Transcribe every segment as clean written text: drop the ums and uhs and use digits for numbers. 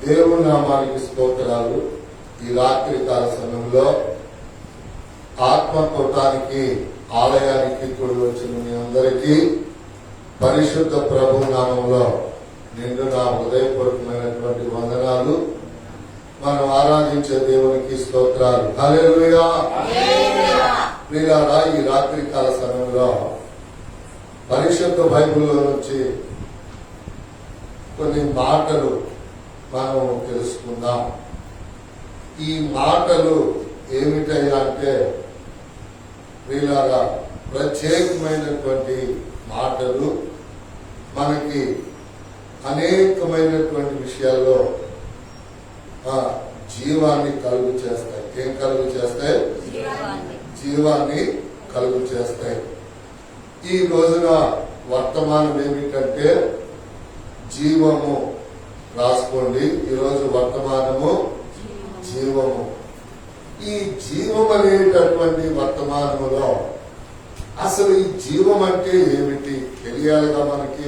దేవుని నామానికి స్తోత్రాలు. ఈ రాత్రి కాల సమయంలో ఆత్మకూటానికి ఆలయానికి కూడి వచ్చిన మీ అందరికీ పరిశుద్ధ ప్రభు నామంలో నిండు నా హృదయపూర్వకమైనటువంటి వందనాలు. మనం ఆరాధించే దేవునికి స్తోత్రాలు. హల్లెలూయా. ప్రియులారా, ఈ రాత్రి కాల సమయంలో పరిశుద్ధ బైబిల్లో నుంచి కొన్ని మాటలు మనం తెలుసుకుందాం. ఈ మాటలు ఏమిటయ్యా అంటే వీళ్ళగా ప్రత్యేకమైనటువంటి మాటలు మనకి అనేకమైనటువంటి విషయాల్లో జీవాన్ని కలుగు చేస్తాయి. ఏం కలుగు చేస్తాయి? జీవాన్ని కలుగు చేస్తాయి. ఈ రోజున వర్తమానం ఏమిటంటే జీవము. రాసుకోండి, ఈరోజు వర్తమానము జీవము. ఈ జీవం అనేటటువంటి వర్తమానములో అసలు ఈ జీవం అంటే ఏమిటి తెలియాలిగా మనకి.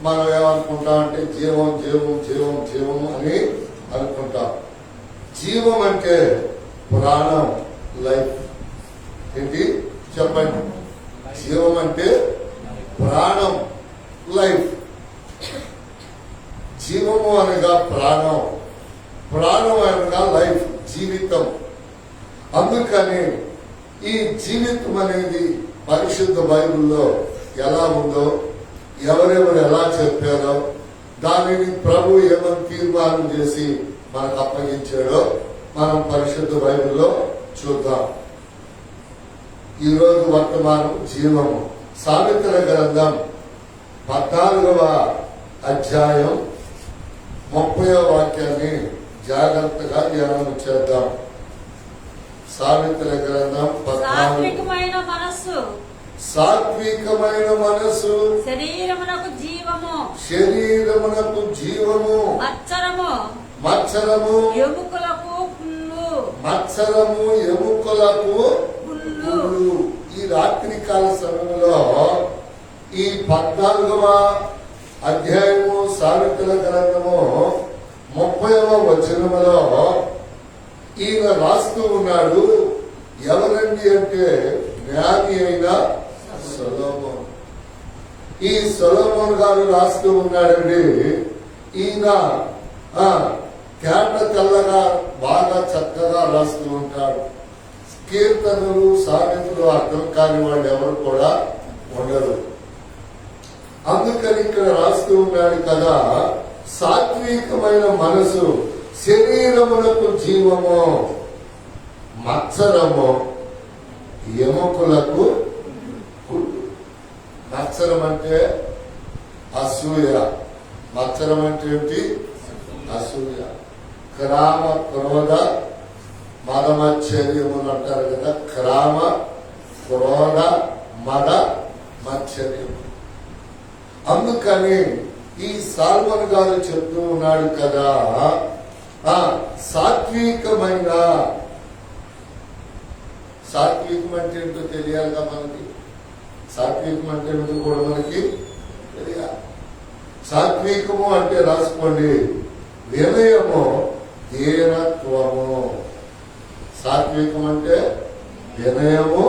మనం ఏమనుకుంటామంటే జీవం జీవం జీవం జీవం అని అనుకుంటాం. జీవం అంటే ప్రాణం, లైఫ్. ఏంటి చెప్పండి? జీవం అంటే ప్రాణం, లైఫ్. జీవము అనగా ప్రాణం, ప్రాణం అనగా లైఫ్, జీవితం. అందుకని ఈ జీవితం అనేది పరిశుద్ధ బైబిల్లో ఎలా ఉందో, ఎవరెవరు ఎలా చెప్పారో, దానిని ప్రభు ఏమని తీర్మానం చేసి మనకు అప్పగించాడో మనం పరిశుద్ధ బైబిల్లో చూద్దాం. ఈరోజు వర్తమానం జీవము. సామెతల గ్రంథం 14వ అధ్యాయం 30వ వాక్యాన్ని జాగ్రత్తగా ధ్యానం చేద్దాం. సామెతల గ్రంథం 14. సాత్వికమైన మనస్సు శరీరమునకు జీవము, శరీరమునకు జీవము, మత్సరము ఎముకలకు పుల్లు, మత్సరము ఎముకలకు పుల్లు. ఈ రాత్రి కాల సమయంలో ఈ 14వ అధ్యాయము సామెతల గ్రంథము 30వ వచనములో ఈయన రాస్తూ ఉన్నాడు. ఎవరండి అంటే జ్ఞాని అయిన సొలొమోను. ఈ సొలొమోను గారు రాస్తూ ఉన్నాడండి. ఈయన కేట తెల్లగా బాగా చక్కగా రాస్తూ ఉంటాడు. కీర్తనలు సామెతలు అర్థం కాని వాళ్ళు ఎవరు కూడా ఉండరు. అందుకని ఇక్కడ రాస్తూ ఉన్నాడు కదా, సాత్వికమైన మనసు శరీరమునకు జీవము, మత్సరము ఎముకలకు కుళ్ళు. మత్సరం అంటే అసూయ. మత్సరం అంటే ఏంటి? అసూయ. క్రామ క్రోధ మదమచ్చర్యములు అంటారు కదా. క్రామ క్రోధ మద మచ్చర్యము. అందుకని ఈ సాల్మన్ గారు చెప్తూ ఉన్నాడు కదా, సాత్వికమైన. సాత్వికం అంటే ఏంటో తెలియాలిగా మనకి. సాత్వికం అంటే ఏంటో కూడా మనకి తెలియాలి. సాత్వికము అంటే రాసుకోండి, వినయము, దీనత్వము. సాత్వికం అంటే వినయము,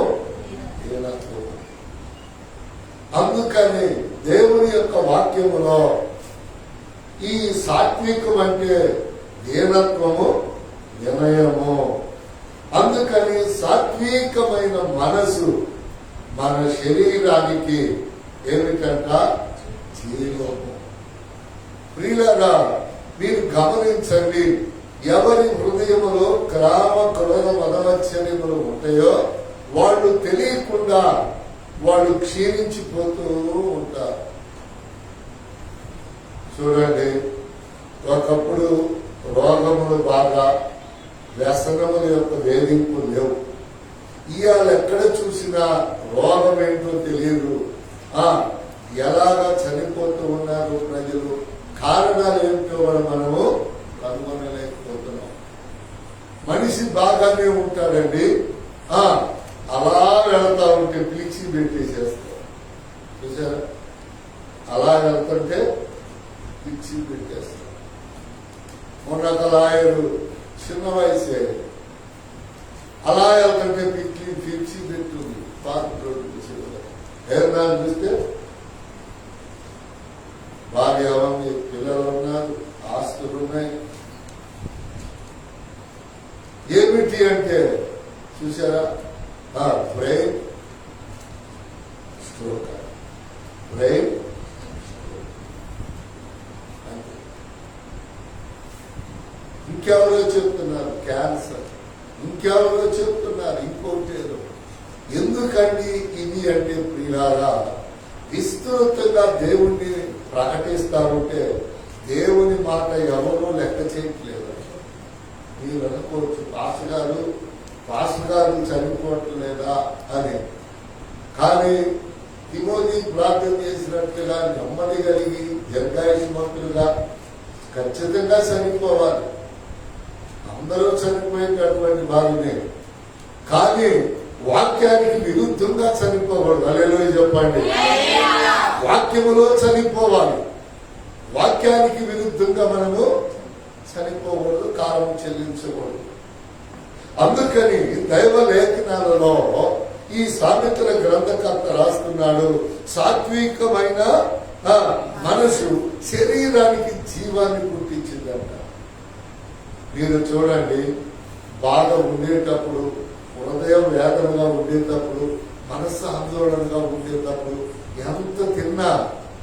దీనత్వము. అందుకని దేవుని యొక్క వాక్యములో ఈ సాత్వికం అంటే దీనత్వము, వినయము. అందుకని సాత్వికమైన మనసు మన శరీరానికి ఏమిటంట? జీవము. ప్రియులారా, మీరు గమనించండి, ఎవరి హృదయములో క్రామ క్రోధ మదమచ్చర్యములు ఉంటాయో వాళ్ళు తెలియకుండా వాళ్ళు క్షీణించిపోతూ ఉంటారు. చూడండి, ఒకప్పుడు రోగములు బాగా, వ్యసనముల యొక్క వేధింపులు లేవు. ఇవాళ ఎక్కడ చూసినా రోగం ఏంటో తెలియదు. ఎలాగా చనిపోతూ ఉన్నారు ప్రజలు. కారణాలు ఏమిటో కూడా మనము కనుగొనలేకపోతున్నాం. మనిషి బాగానే ఉంటాడండి, అలా వెళతా ఉంటే పిలిచి పెట్టేసేస్తారు. చూసారా? అలా వెళ్తుంటే పిచ్చి పెట్టేస్తారు. మొన్న ఒక లాయరు చిన్న వయసే అలాయర్ కంటే పిచ్చి పెట్టుంది పార్క్ రోడ్డు ఏదన్నా చూస్తే భార్య ఉంది, పిల్లలు ఉన్నారు, ఆస్తులు ఉన్నాయి. ఏమిటి అంటే చూసారా, బ్రెయిన్ స్ట్రోక్, బ్రెయిన్ ఇంకెవరో చెప్తున్నారు క్యాన్సర్, ఇంకెవరో చెప్తున్నారు ఇంకోటి ఏదో. ఎందుకండి ఇది అంటే ప్రియులారా, విస్తృతంగా దేవుణ్ణి ప్రకటిస్తా ఉంటే దేవుని మాట ఎవరో లెక్క చేయట్లేదు. మీరు అనుకోవచ్చు పాస్టర్ గారు చనిపోవట్లేదా అని. కానీ తిమోతి ప్రార్థన చేసినట్లుగా నెమ్మది కలిగి దీర్ఘాయుష్మంతులుగా ఖచ్చితంగా చనిపోవాలి. అందరూ చనిపోయేటటువంటి బాధనే, కానీ వాక్యానికి విరుద్ధంగా చనిపోకూడదు. హల్లెలూయా చెప్పండి. వాక్యములో చనిపోవాలి, వాక్యానికి విరుద్ధంగా మనము చనిపోకూడదు, కాలం చెల్లించకూడదు. అందుకని దైవ లేఖనాలలో ఈ సామెతల గ్రంథకర్త రాస్తున్నాడు, సాత్వికమైన మనసు శరీరానికి జీవాన్ని పుట్టించిందంట. మీరు చూడండి, బాధ ఉండేటప్పుడు, హృదయం వేదనగా ఉండేటప్పుడు, మనస్సు ఆందోళనగా ఉండేటప్పుడు ఎంత తిన్నా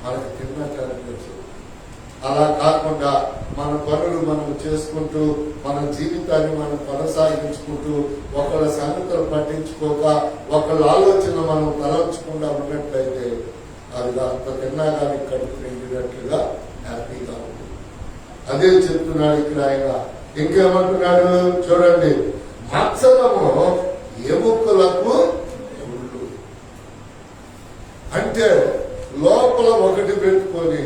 మనకు తిన్నట్టు అనిపించదు. అలా కాకుండా మన పనులు మనం చేసుకుంటూ మన జీవితాన్ని మనం కొనసాగించుకుంటూ ఒకళ్ళ సంగతులు పట్టించుకోక ఒకళ్ళ ఆలోచన మనం తలంచకుండా ఉన్నట్లయితే అది అంత తిన్నా కానీ కడుపు నిండినట్లుగా హ్యాపీగా ఉంటుంది. అదే చెప్తున్నాడు ఇక్కడ ఆయన. ఇంకేమంటున్నాడు చూడండి, మత్సరము ఎముకలకు ముళ్ళు. అంటే లోపల ఒకటి పెట్టుకొని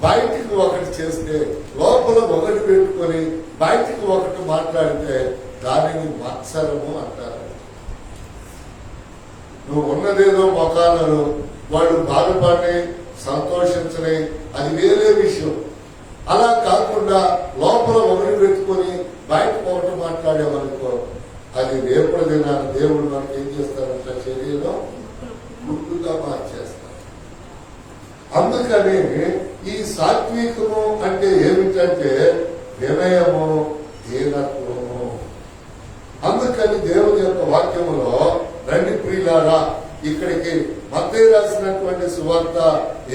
బయటికి ఒకటి చేస్తే, లోపల ఒకటి పెట్టుకొని బయటికి ఒకటి మాట్లాడితే దానిని మత్సరము అంటారు. నువ్వు ఉన్నదేదో మొఖాలను వాళ్ళు బాధపడి సంతోషించని, అది వేరే విషయం. అలా కాకుండా లోపల ఒకటి పెట్టుకొని బయటకు ఒకటి మాట్లాడేమనుకో, అది రేపటి దినాన్ని దేవుడు మనకి ఏం చేస్తారంటే శరీరం గుడ్డుగా మార్చేస్తారు. అందుకని ఈ సాత్వికము అంటే ఏమిటంటే వినయము, దీనత్వము. అందుకని దేవుని యొక్క వాక్యములో రండి ప్రియులారా, ఇక్కడికి మత్తయి రాసినటువంటి సువార్త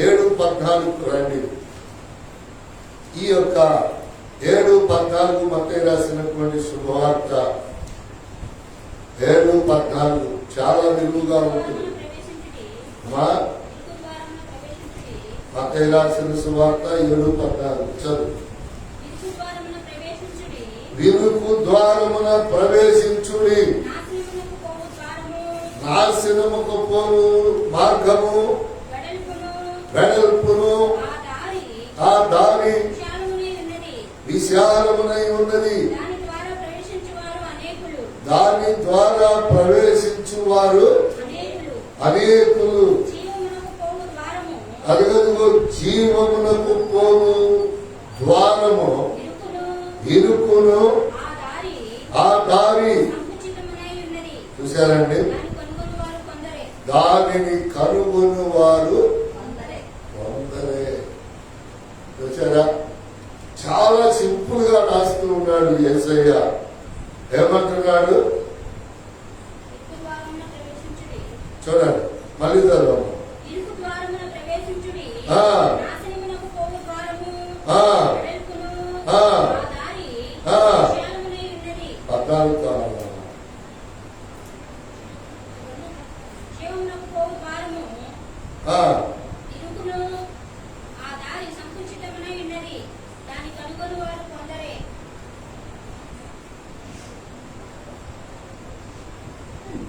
7:14 రండి. ఈ యొక్క 7:14 మత్తయి రాసినటువంటి శుభవార్త 7:14 చాలా విలువగా ఉంటుంది. మత్తయి రాసిన సువార్త 7:14 చదువు. వినుకు ద్వారమున ప్రవేశించుడి, నాశనముకు పోవు మార్గము వెడల్పును, ఆ దారి విశాలమునై ఉన్నది, దాని ద్వారా ప్రవేశించువారు అనేకులు. అదిగదిగో జీవమునకు పోవు ద్వారము ఇరుకును, ఆ దారి చూశారండి, దానిని కనుగొని వారు కొందరే. చూసారా, చాలా సింపుల్ గా రాస్తూ ఉన్నాడు యేసయ్య. ఏమంటున్నాడు చూడండి, మళ్ళీ చదవము. పద్నాలుగు కావాలి.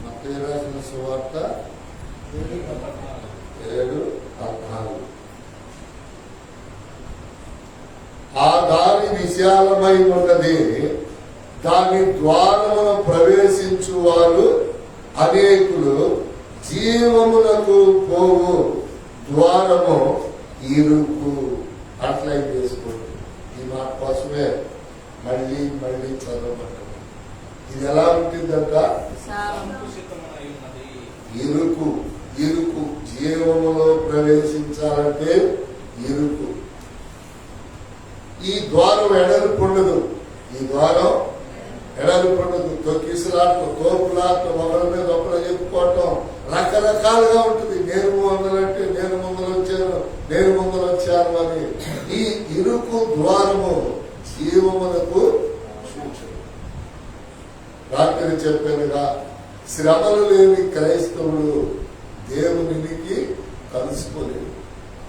మత్తయి రాసిన సువార్త 7:14. ఆ దారి విశాలమై ఉన్నది, దాని ద్వారమును ప్రవేశించువారు అనేకులు, జీవమునకు పోవు ద్వారము ఇరుకు. అండర్లైన్ చేసుకోండి. ఈ మాట కోసమే మళ్ళీ మళ్ళీ చదవమంటారు. ఇది ఎలా ఉంటుందంట? ఇరుకు ఇరుకు జీవములో ప్రవేశించాలంటే ఇరుకు. ఈ ద్వారం ఎడలుపుండదు. ఈ ద్వారం ఎడలుపుండదు. తొక్కిసలాట్లు, తోపులాట్లు, ఒకరి మీద ఒకరు చెప్పుకోవటం రకరకాలుగా ఉంటుంది. నేను ముందలంటే నేను ముందర వచ్చాను, నేను ముందర వచ్చాను అని. ఈ ఇరుకు ద్వారము జీవములకు సూచన. రాత్రి చెప్పానుగా, శ్రమలు లేని క్రైస్తవుడు దేవునికి కలుసుకోలేడు.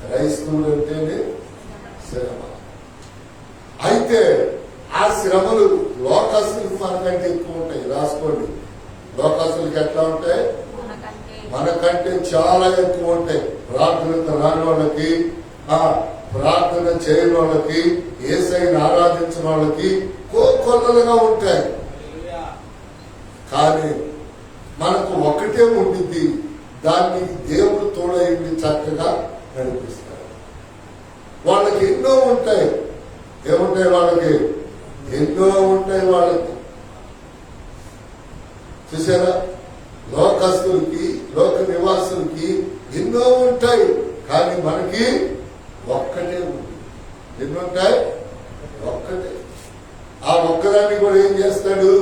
క్రైస్తవుడు అంటేనే శ్రమ. అయితే ఆ శ్రమలు లోకస్తులకు మనకంటే ఎక్కువ ఉంటాయి. రాసుకోండి, లోకస్తులకు ఎట్లా ఉంటాయి? మనకంటే చాలా ఎక్కువ ఉంటాయి. ప్రార్థనకు రాని వాళ్ళకి, ప్రార్థన చేయని వాళ్ళకి, యేసయ్యను ఆరాధించిన వాళ్ళకి కొల్లలుగా ఉంటాయి. కానీ మనకు ఒకటే ఉండింది, దాన్ని దేవుడు తోడైంది చక్కగా నడిపిస్తాడు. వాళ్ళకి ఎన్నో ఉంటాయి. ఏముంటాయి వాళ్ళకి? ఎన్నో ఉంటాయి వాళ్ళకి. చూసారా? లోకస్తులకి, లోక నివాసులకి ఎన్నో ఉంటాయి. కానీ మనకి ఒక్కటే ఉంది. ఎన్నుంటాయి? ఒక్కటే. ఆ ఒక్కదాన్ని కూడా ఏం చేస్తాడు?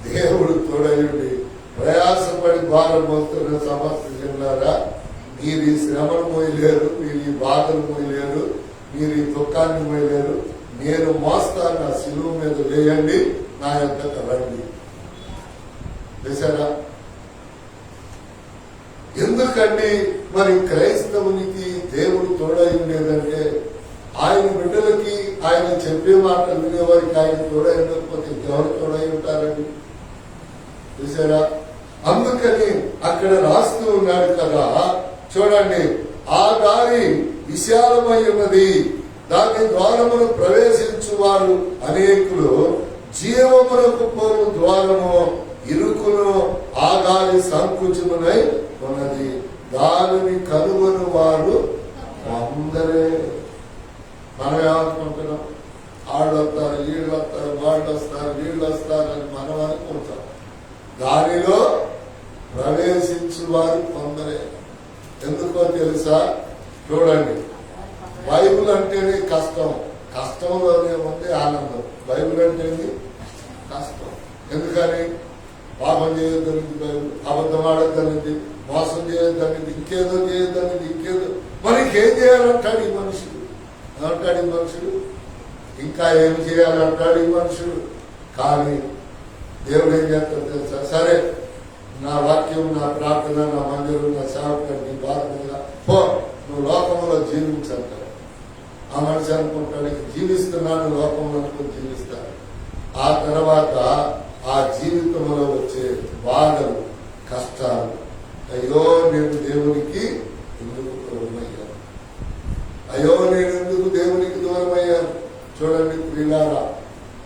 దేవుడు తోడయుండి ప్రయాసపడి భారం మోస్తున్న సమస్యలారా, మీరు ఈ శ్రమను మోయలేరు, మీరు ఈ బాధలు మోయలేరు, మీరు ఈ దుఃఖాన్ని మోయలేరు. నేను మోస్తాను, నా శిలువ మీద వేయండి, నా యొద్దకు రండి. చేశారా? ఎందుకండి మరి క్రైస్తవునికి దేవుడు తోడై ఉండేదంటే, ఆయన బిడ్డలకి ఆయన చెప్పే మాటలు వినేవారికి ఆయన తోడై ఉండకపోతే ఎవరు తోడై ఉంటారండి? చూసారా? అందుకని అక్కడ రాస్తూ ఉన్నాడు కదా, చూడండి, ఆ దారి విశాలమై ఉన్నది, దాని ద్వారమును ప్రవేశించువారు అనేకులు, జీవమునకు పోవు ద్వారము ఇరుకును, ఆ దారి సంకుచమునై ఉన్నది, దానిని కనుగొని వారు అందరే. మనం ఏమనుకుంటున్నాం? వాళ్ళు వస్తారు, వీళ్ళు వస్తారు, వాళ్ళు వస్తారు, వీళ్ళు వస్తారు అని మనం అనుకుంటాం. దానిలో ప్రవేశించు వారు కొందరే. ఎందుకో తెలుసా? చూడండి, బైబిల్ అంటేనే కష్టం, కష్టంలోనే ఉంది ఆనందం. బైబిల్ అంటేనే కష్టం. ఎందుకని? పాపం చేయొద్దనిది బైబిల్, అబద్ధం ఆడొద్దనిది, మోసం చేయొద్దనిది, ఇంకేదో చేయొద్దనిది, ఇంకేదో. మరి ఇంకేం చేయాలంటాడు ఈ మనుషుడు? అంటాడు ఈ మనుషుడు, ఇంకా ఏం చేయాలంటాడు ఈ మనుషుడు. కానీ దేవుడు ఏం చేస్తాడు తెలుసా? సరే, నా వాక్యం, నా ప్రార్థన, నా మందిరం, నా సేవకుడు, నీ బాధ మీద పో, నువ్వు లోకంలో జీవించంటాడు. ఆ మనిషి అనుకుంటాడు, జీవిస్తున్నాను, లోకంలో అనుకుని జీవిస్తాడు. ఆ తర్వాత ఆ జీవితంలో వచ్చే బాధలు, కష్టాలు, అయ్యో నేను దేవునికి ఎందుకు దూరమయ్యాను, అయ్యో నేను ఎందుకు దేవునికి దూరమయ్యాను. చూడండి ప్రియులారా,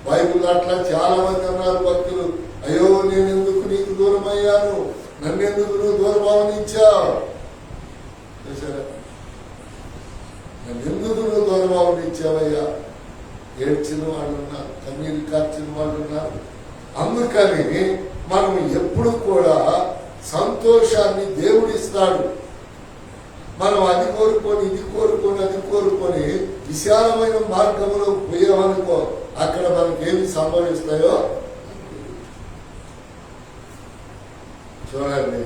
బైబిల్ అట్లా చాలా మంది అన్నారు భక్తులు, అయ్యో నేను ఎందుకు నీకు దూరం అయ్యాను, నన్నెందుకు నువ్వు దూరభావనిచ్చావు. చూసారా? నన్నెందుకు నువ్వు దూరభావనిచ్చావయ్యా. ఏడ్చిన వాళ్ళు ఉన్నారు, కన్నీరు కార్చిన వాళ్ళు ఉన్నారు. అందుకని మనం ఎప్పుడు కూడా సంతోషాన్ని దేవుడిస్తాడు. మనం అది కోరుకొని, ఇది కోరుకొని, అది కోరుకొని విశాలమైన మార్గంలో పోయామనుకో, అక్కడ మనకేమి సంభవిస్తాయో చూడండి.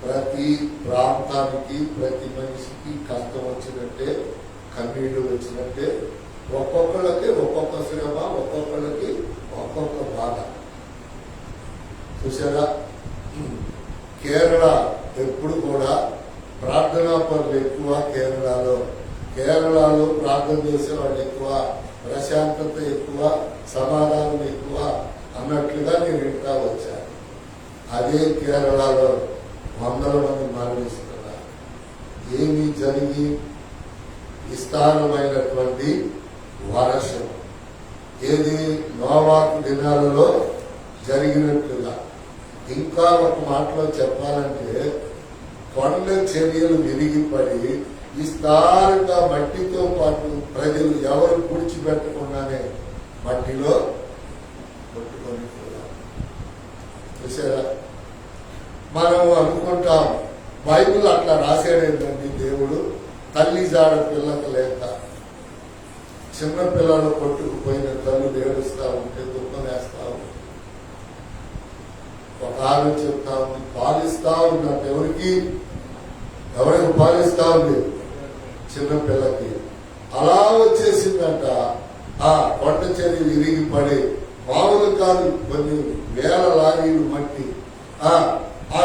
ప్రతి ప్రాంతానికి, ప్రతి మనిషికి కష్టం వచ్చినట్టే, కన్నీళ్లు వచ్చినట్టే, ఒక్కొక్కళ్ళకి ఒక్కొక్క శ్రమ, ఒక్కొక్కళ్ళకి ఒక్కొక్క బాధ. చూసారా? కేరళ ఎప్పుడు కూడా ప్రార్థనా పనులు ఎక్కువ. కేరళలో ప్రార్థన చేసే వాళ్ళు ఎక్కువ, ప్రశాంతత ఎక్కువ, సమాధానం ఎక్కువ అన్నట్లుగా నేను ఇంటా వచ్చాను. అదే కేరళలో వందల మంది మరణిస్తున్నారు. ఏమి జరిగి? విస్తారమైనటువంటి వర్షం. ఏది? నోవాహు దినాలలో జరిగినట్లుగా. ఇంకా ఒక మాటలో చెప్పాలంటే, కొండ చర్యలు విరిగిపడి విస్తారంగా మట్టితో పాటు ప్రజలు ఎవరు పూడ్చిపెట్టకుండానే మట్టిలో కొట్టుకొని పోయారు. చూసారా? మనం అనుకుంటాం బైబిల్ అట్లా రాసాడేంటండి దేవుడు, తల్లి జాడ పిల్లకి లేక చిన్న పిల్లలు కొట్టుకుపోయిన తల్లు ఏడుస్తా ఉంటే దుఃఖం వేస్తా ఉంటే ఒక ఆమె చెప్తా ఉంది, పాలిస్తా ఉన్నట్టు ఎవరికి పాలిస్తా ఉంది? చిన్న పిల్లకి. అలా వచ్చేసిందంట ఆ కొండ చర్య విరిగి పడి, మామూలు కాదు, కొన్ని వేల లారీలు మట్టి ఆ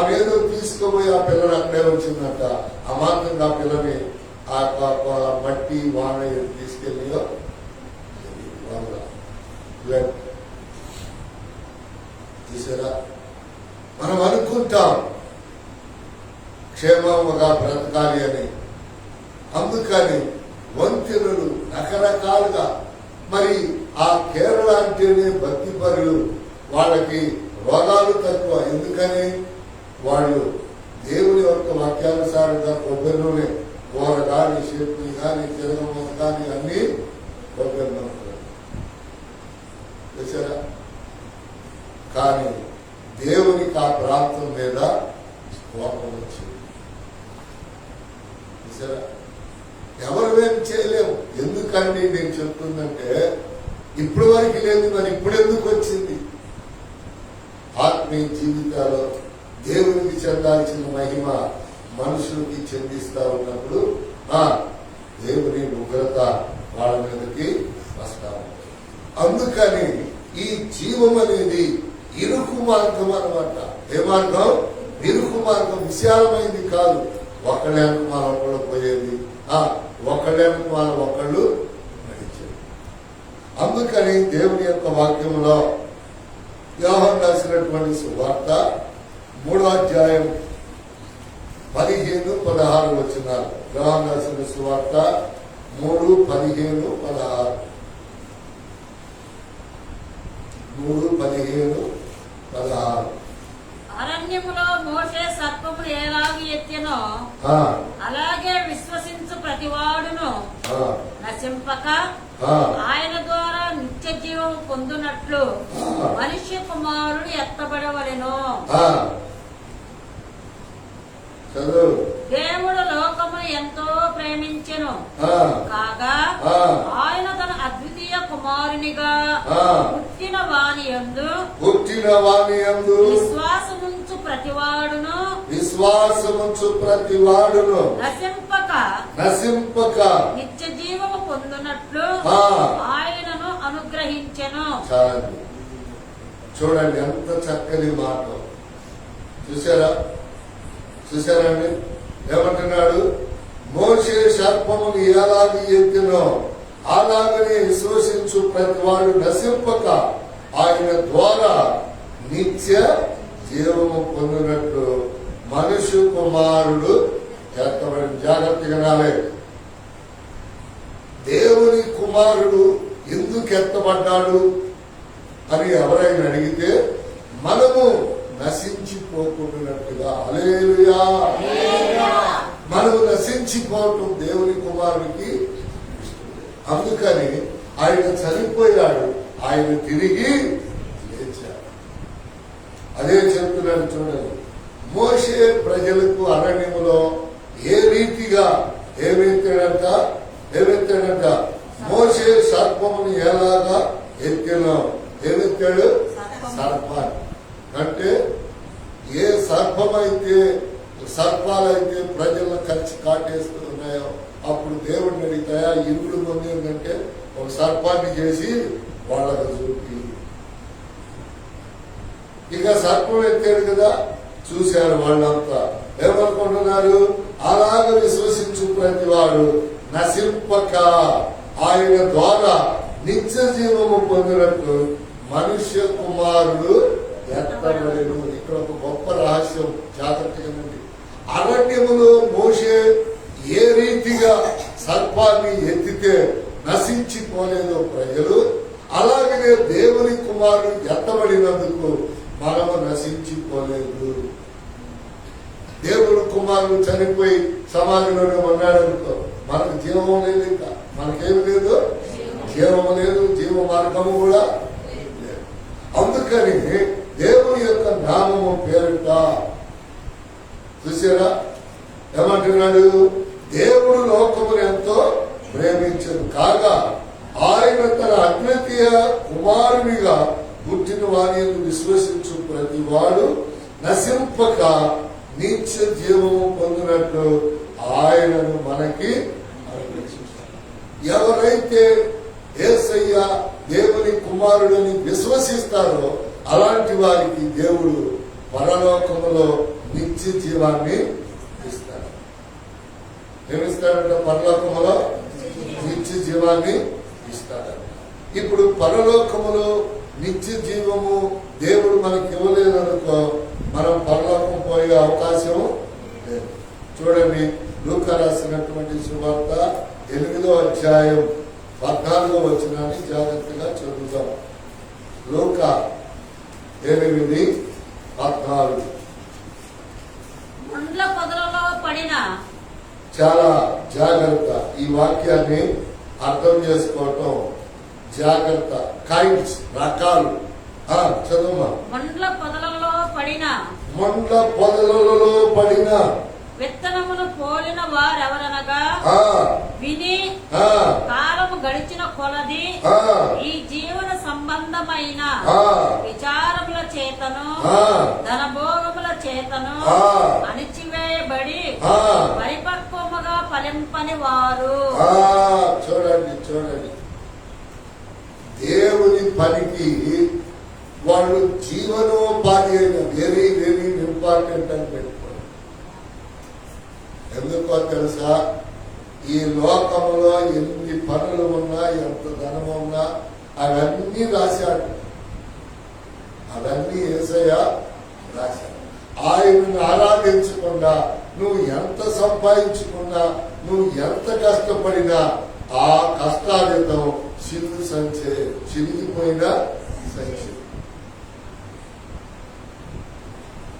మీద తీసుకుపోయి ఆ పిల్లని అక్కడే వచ్చిందంట. అమాంతంగా ఆ పిల్లని ఆ మట్టి వాన తీసుకెళ్ళియో చూసారా? మనం అనుకుంటాం క్షేమంగా బ్రతకాలి అని. అందుకని వంతెనలు రకరకాలుగా, మరి ఆ కేరళ అంటేనే భక్తి పరులు, వాళ్ళకి రోగాలు తక్కువ. ఎందుకని? వాళ్ళు దేవుని యొక్క వాక్యానుసారంగా కొబ్బరి నూనె, కూర కానీ, చెట్టు కానీ, తిరగమూత కానీ అన్ని కొబ్బరి నూనె చూసారా? కానీ దేవునికి ఆ ప్రాంతం మీద కోపం వచ్చింది. చూసారా? ఎవరు చేయలేము. ఎందుకండి నేను చెప్తుందంటే, ఇప్పటి వరకు లేదు, మరి ఇప్పుడు ఎందుకు వచ్చింది? ఆత్మీయ జీవితాల్లో దేవునికి చెందాల్సిన మహిమ మనుషులకి చెందిస్తా ఉన్నప్పుడు దేవుని ఉగ్రత వాళ్ళ మీదకి వస్తా ఉంటుంది. అందుకని ఈ జీవం అనేది ఇరుకు మార్గం అనమాట. ఏ మార్గం? ఇరుకు మార్గం. విశాలమైంది కాదు. ఒకళ్ళేనకు మన ఒకళ్ళు పోయేది, ఒకళ్ళేనకు మన ఒకళ్ళు నడిచేది. అందుకని దేవుని యొక్క వాక్యంలో యోహాను రాసినటువంటి సువార్త 3వ అధ్యాయం 15-16 వచనాలు. యోహాను రాసిన సువార్త 3:15-16. 3:15-16. అరణ్యములో మోషే సర్పమును ఎలాగూ ఎత్తెనో అలాగే విశ్వసించు ప్రతివాడును నశింపక ఆయన ద్వారా నిత్య జీవం పొందునట్లు మనుష్య కుమారుడు ఎత్తబడవలెను. దేవుడు లోకమును ఎంతో ప్రేమించెను కాగా ఆయన తన అద్వితీయ కుమారునిగా పుట్టిన వాని యందు విశ్వాసముంచు ప్రతివాడును నశింపక నిత్య జీవము పొందునట్లు ఆయనను అనుగ్రహించెను. చూడండి ఎంత చక్కని మాట. చూసారండి? ఏమంటున్నాడు? మోషే సర్పమును ఎలాగ ఎత్తినో అలాగనే విశ్వసించు ప్రతివాడు నశింపక ఆయన ద్వారా నిత్య జీవము పొందినట్లు మనుష్య కుమారుడు ఎత్తబడి. జాగ్రత్తగా నాలే. దేవుని కుమారుడు ఎందుకు ఎత్తబడ్డాడు అని ఎవరైనా అడిగితే మనము నశించిపోకుండానట్టుగా. హల్లెలూయా. మనము నశించిపోవటం దేవుని కుమారునికి ఇష్టం. అందుకని ఆయన చనిపోయాడు, ఆయన తిరిగి లేచాడు. అదే చెప్తున్నాను చూడండి. మోషే ప్రజలకు అరణ్యములో ఏ రీతిగా ఏమెత్తాడంట? మోషే సర్పమును ఎలాగా ఎత్తినో ఏమెత్తాడు? సర్పాన్ని. అంటే ఏ సర్పాలైతే ప్రజలను కలిసి కాటేస్తూ ఉన్నాయో అప్పుడు దేవుడిని అడిగితాయా ఇరువుడు మంది ఏంటంటే ఒక సర్పాన్ని చేసి వాళ్ళకు చూపి, ఇక సర్పం ఎత్తాడు కదా, చూశారు వాళ్ళంతా. ఏమనుకుంటున్నారు? అలాగ విశ్వసించు ప్రతివాడు నశింపక ఆయన ద్వారా నిత్య జీవము పొందినట్లు మనుష్య కుమారుడు ఎత్తబడెను. ఇక్కడ ఒక గొప్ప రహస్యం జాగ్రత్తగా ఉంది. అరణ్యములో మోషే ఏ రీతిగా సర్పాన్ని ఎత్తితే నశించిపోలేదో ప్రజలు, అలాగనే దేవుని కుమారుడు ఎత్తబడినందుకు మనము నశించిపోలేదు. దేవుడు కుమారుడు చనిపోయి సమాధిలోనే ఉన్నాడనుకో, మనకు జీవం లేదు, ఇంకా మనకేమి లేదు, జీవం లేదు, జీవ మార్గము కూడా లేదు. అందుకని దేవుని యొక్క నామము పేరిట చూసారా ఏమంటున్నాడు, దేవుడు లోకమును ఎంతో ప్రేమించను కాగా ఆయన తన అద్వితీయ కుమారునిగా పుట్టిన వారిని విశ్వసించు ప్రతి వాడు నశింపక నిత్య జీవము పొందినట్లు ఆయనను మనకి ఎవరైతే యేసయ్య దేవుని కుమారుడిని విశ్వసిస్తారో అలాంటి వారికి దేవుడు పరలోకములో నిత్య జీవాన్ని ఇస్తాడు. ఏమిస్తాడంటే పరలోకములో నిత్య జీవాన్ని ఇస్తాడు. ఇప్పుడు పరలోకములో నిత్య జీవము దేవుడు మనకి ఇవ్వలేదనుకో, మనం పరలోకం పోయే అవకాశం లేదు. చూడండి, లూకా రాసినటువంటి సువార్త 8వ అధ్యాయం 14వ వచనాన్ని జాగ్రత్తగా చదువుతాం. లూకా 8:14. ముండ్ల పొదలలో పడిన, చాలా జాగ్రత్త, ఈ వాక్యాన్ని అర్థం చేసుకోవటం జాగ్రత్త. కైండ్స్, రకాలు. చదువుమా. ముండ్ల పొదలలో పడిన, ముండ్ల పొదలలో పడిన విత్తనమును పోలిన వారెవరనగా విని కాలము గడిచిన కొలది ఈ జీవన సంబంధమైన విచారముల చేతను ధనభోగముల చేతను అణిచివేయబడి పరిపక్వముగా ఫలింపని వారు. చూడండి చూడండి, దేవుని పనికి వాళ్ళు జీవనోపాధి అయిన వెరీ వెరీ ఇంపార్టెంట్ అని పెట్టుకోండి. ఎందుకో తెలుసా, ఈ లోకంలో ఎన్ని పనులు ఉన్నా, ఎంత ధనం ఉన్నా అవన్నీ రాశాడు. అవన్నీ యేసయ్య రాశాడు. ఆయనను ఆరాధించకుండా నువ్వు ఎంత సంపాదించుకున్నా, నువ్వు ఎంత కష్టపడినా ఆ కష్టాలితం చిల్లు సంచే, చిరిగిపోయిన సంచే.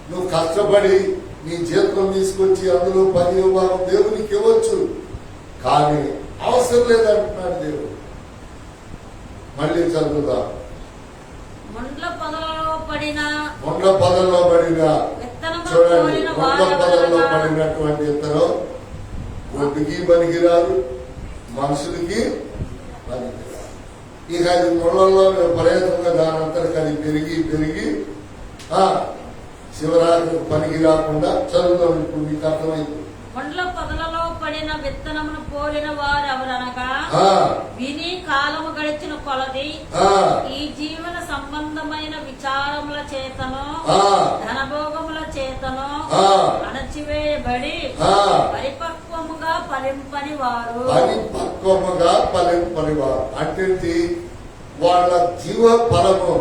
నువ్వు కష్టపడి నీ జీతం తీసుకొచ్చి అందులో 10వ భాగం దేవునికి ఇవ్వచ్చు, కానీ అవసరం లేదంటున్నాడు దేవుడు. మళ్ళీ చదువుదాం. ముండ్ల పొదలలో పడిన, చూడండి, ముండ్ల పొదలలో పడినటువంటి ఇతరు ఒడ్డుకి పనికిరాదు, మనుషులకి పనికిరాదు. ఇక అది ముళ్ళల్లో విపరీతంగా దానంతరికి అది పెరిగి పెరిగి శివరాత్రి పనికి రాకుండా చదువుదాం. ఇప్పుడు మీకు అర్థమైంది. ముండ్ల పొదలలో పడిన విత్తనమును పోలిన వారెవరనగా విని కాలము గడిచిన కొలది ఈ జీవన సంబంధమైన విచారముల చేతను ధనభోగముల చేతను అణచివేయబడి పరిపక్వముగా ఫలింపని వారు. పరిపక్వముగా ఫలింపని వారు అంటే వాళ్ళ జీవ ఫలము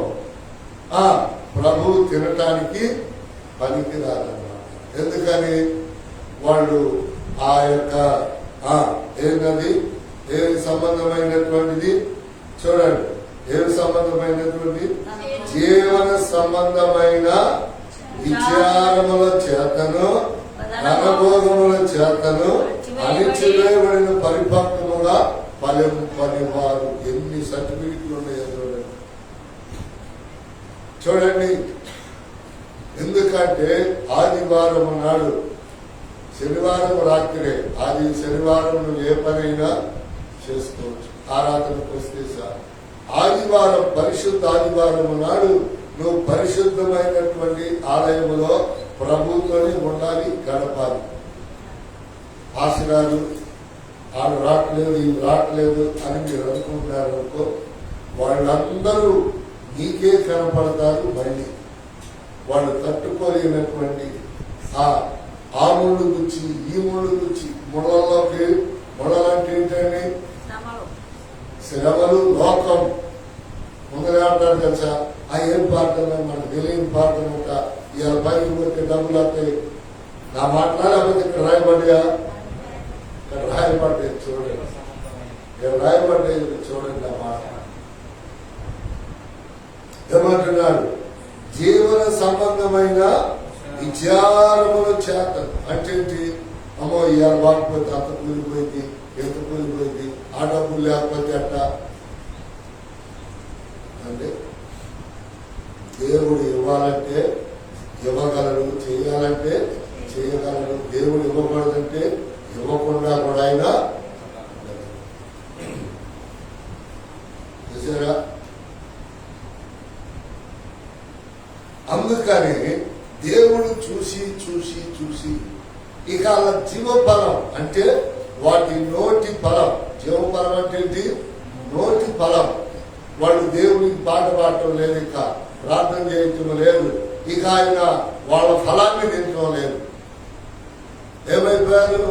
ప్రభువు తినటానికి పనికి రాదన్నమాట. ఎందుకని వాళ్ళు ఆ యొక్క ఏంటది, ఏమి సంబంధమైనటువంటిది చూడండి, ఏమి సంబంధమైనటువంటి జీవన సంబంధమైన విచారముల చేతను అనుభోగముల చేతను అణిచివేయబడిన పరిపక్వముగా ఫలింపని వారు. ఎన్ని సర్టిఫికెట్లు ఉన్నాయో చూడండి. ఎందుకంటే ఆదివారం నాడు, శనివారం రాత్రే, శనివారం నువ్వు ఏ పనైనా చేసుకోవచ్చు, ఆరాధనకు వస్తే సార్. ఆదివారం, పరిశుద్ధ ఆదివారం నాడు నువ్వు పరిశుద్ధమైనటువంటి ఆలయములో ప్రభుత్వమే ఉండాలి, గడపాలి. ఆశనాలు వాళ్ళు రావట్లేదు, ఇవి రావట్లేదు అని మీరు అనుకుంటున్నారు అనుకో, వాళ్ళందరూ నీకే కనపడతారు. మళ్ళీ వాళ్ళు తట్టుకోలేనటువంటి ఆ ముళ్ళు గుచ్చి, ఈ ముళ్ళు గుచ్చి, ముళ్ళలోకి, ముళ్ళలంటే ఏంటండి, శ్రమలు, లోకం. ముందుగా అంటారు తెలుసా, ఏం ప్రార్థన, మనకు తెలియని ప్రార్థన ఉంటా, ఇలా పైకి పోతే డబ్బులు వస్తాయి. నా మాట్లాడకపోతే ఇక్కడ రాయబడ్డా, ఇక్కడ రాయబడ్డాయి చూడండి, ఇక్కడ రాయబడ్డాయి చూడండి. ఆ మాట ఏమంటున్నాడు, జీవన సంబంధమైన విచారముల చేత అంటే అమ్మో ఇవాళ బాగుపోతే అంత కూలిపోయింది, ఎంత కూలిపోయింది, ఆ డబ్బులు లేకపోతే అట్ట అంటే దేవుడు ఇవ్వాలంటే ఇవ్వగలడు, చేయాలంటే చేయగలడు. దేవుడు ఇవ్వకూడదంటే ఇవ్వకుండా కూడా ఆయన చూసారా. అందుకని దేవుడు చూసి చూసి చూసి ఇక అలా జీవఫలం అంటే వాటి నోటి ఫలం. జీవఫలం అంటే ఏంటి? నోటి ఫలం. వాళ్ళు దేవుడికి పాట పాడటం లేదు, ఇక ప్రార్థన చేయటం లేదు, ఇక ఆయన వాళ్ళ ఫలాన్ని తినటం లేదు. ఏమైపోయారు?